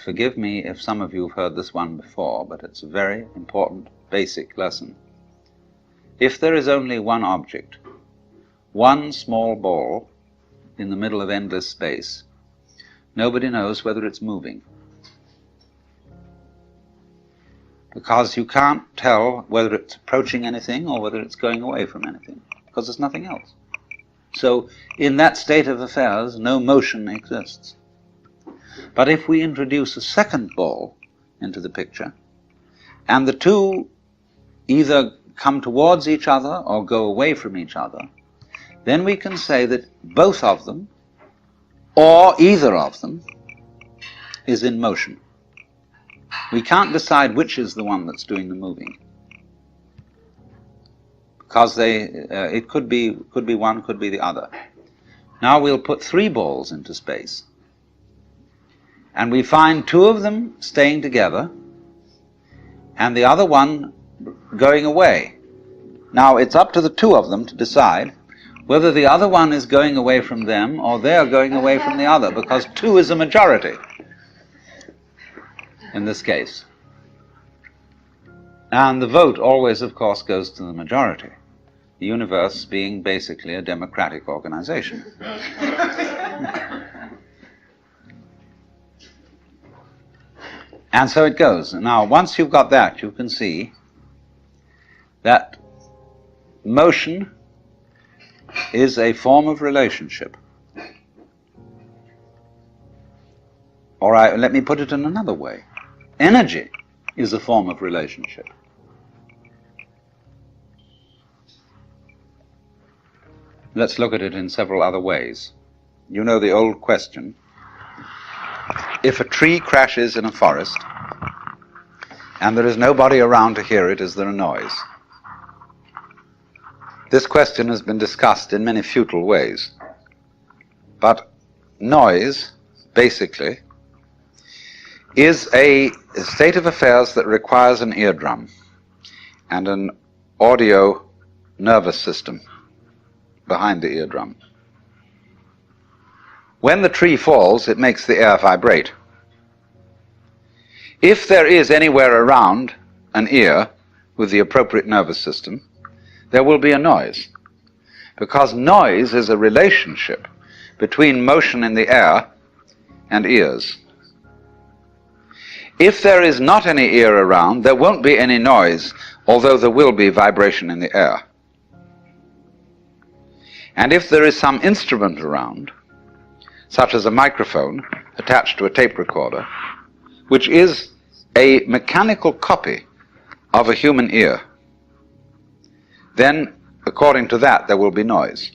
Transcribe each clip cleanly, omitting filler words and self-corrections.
Forgive me if some of you have heard this one before, but it's a very important basic lesson. If there is only one object, one small ball in the middle of endless space, nobody knows whether it's moving. Because you can't tell whether it's approaching anything or whether it's going away from anything, because there's nothing else. So in that state of affairs, no motion exists. But if we introduce a second ball into the picture, and the two either come towards each other or go away from each other, then we can say that both of them, or either of them, is in motion. We can't decide which is the one that's doing the moving, because it could be one, could be the other. Now we'll put three balls into space, and we find two of them staying together and the other one going away. Now it's up to the two of them to decide whether the other one is going away from them or they're going away from the other, because two is a majority in this case. And the vote always, of course, goes to the majority, the universe being basically a democratic organization. And so it goes. Now, once you've got that, you can see that motion is a form of relationship. All right, let me put it in another way. Energy is a form of relationship. Let's look at it in several other ways. You know the old question: if a tree crashes in a forest and there is nobody around to hear it, is there a noise? This question has been discussed in many futile ways. But noise, basically, is a state of affairs that requires an eardrum and an audio nervous system behind the eardrum. When the tree falls, it makes the air vibrate. If there is anywhere around an ear with the appropriate nervous system, there will be a noise, because noise is a relationship between motion in the air and ears. If there is not any ear around, there won't be any noise, although there will be vibration in the air. And if there is some instrument around, such as a microphone attached to a tape recorder, which is a mechanical copy of a human ear, then, according to that, there will be noise.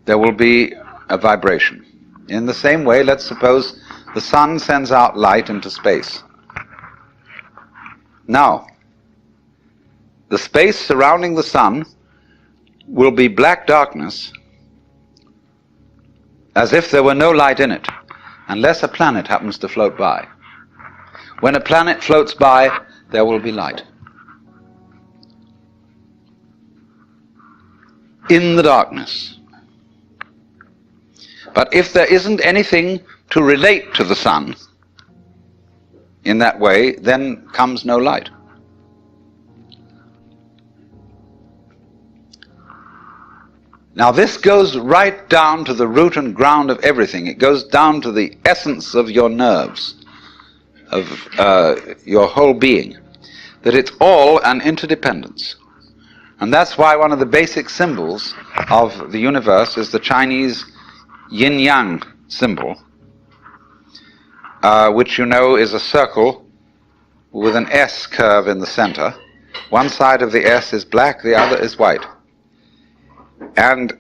There will be a vibration. In the same way, let's suppose the sun sends out light into space. Now, the space surrounding the sun will be black darkness, as if there were no light in it, unless a planet happens to float by. When a planet floats by, there will be light. In the darkness. But if there isn't anything to relate to the sun in that way, then comes no light. Now this goes right down to the root and ground of everything. It goes down to the essence of your nerves, of your whole being, that it's all an interdependence. And that's why one of the basic symbols of the universe is the Chinese yin-yang symbol, which you know is a circle with an S curve in the center. One side of the S is black, the other is white. And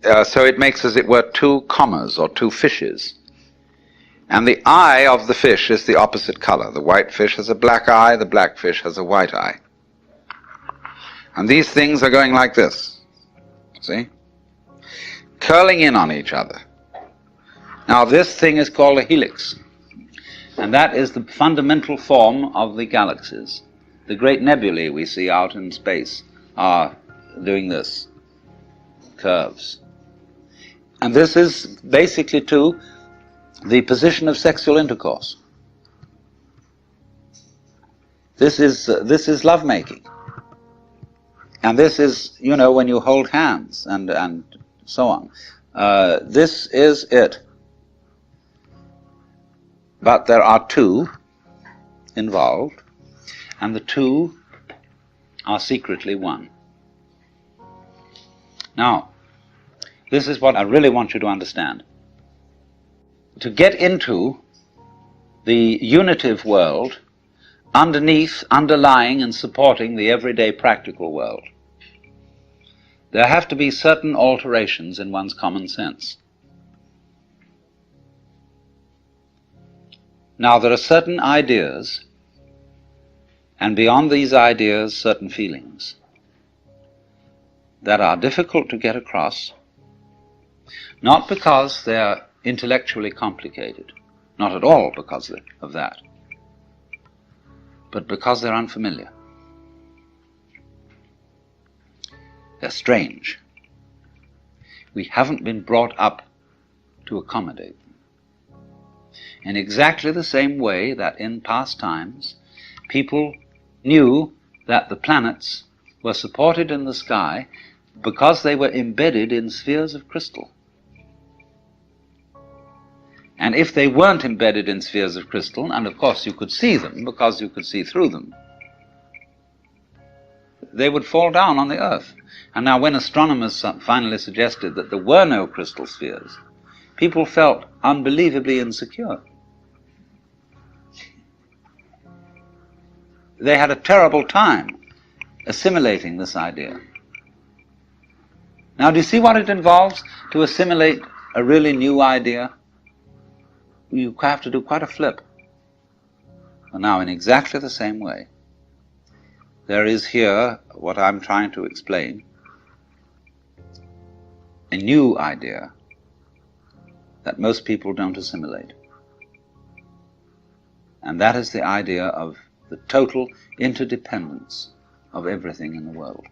so it makes, as it were, two commas or two fishes. And the eye of the fish is the opposite color. The white fish has a black eye, the black fish has a white eye. And these things are going like this, see? Curling in on each other. Now this thing is called a helix. And that is the fundamental form of the galaxies. The great nebulae we see out in space are doing this, curves. And this is basically to the position of sexual intercourse. This is lovemaking. And this is, you know, when you hold hands and so on. This is it. But there are two involved, and the two are secretly one. Now, this is what I really want you to understand. To get into the unitive world, underneath, underlying and supporting the everyday practical world, there have to be certain alterations in one's common sense. Now, there are certain ideas, and beyond these ideas, certain feelings that are difficult to get across, not because they're intellectually complicated, not at all because of that, but because they're unfamiliar. They're strange. We haven't been brought up to accommodate them. In exactly the same way that in past times, people knew that the planets were supported in the sky because they were embedded in spheres of crystal. And if they weren't embedded in spheres of crystal, and of course you could see them because you could see through them, they would fall down on the Earth. And now when astronomers finally suggested that there were no crystal spheres, people felt unbelievably insecure. They had a terrible time assimilating this idea. Now, do you see what it involves to assimilate a really new idea? You have to do quite a flip. Well, now, in exactly the same way, there is here what I'm trying to explain, a new idea that most people don't assimilate. And that is the idea of the total interdependence of everything in the world.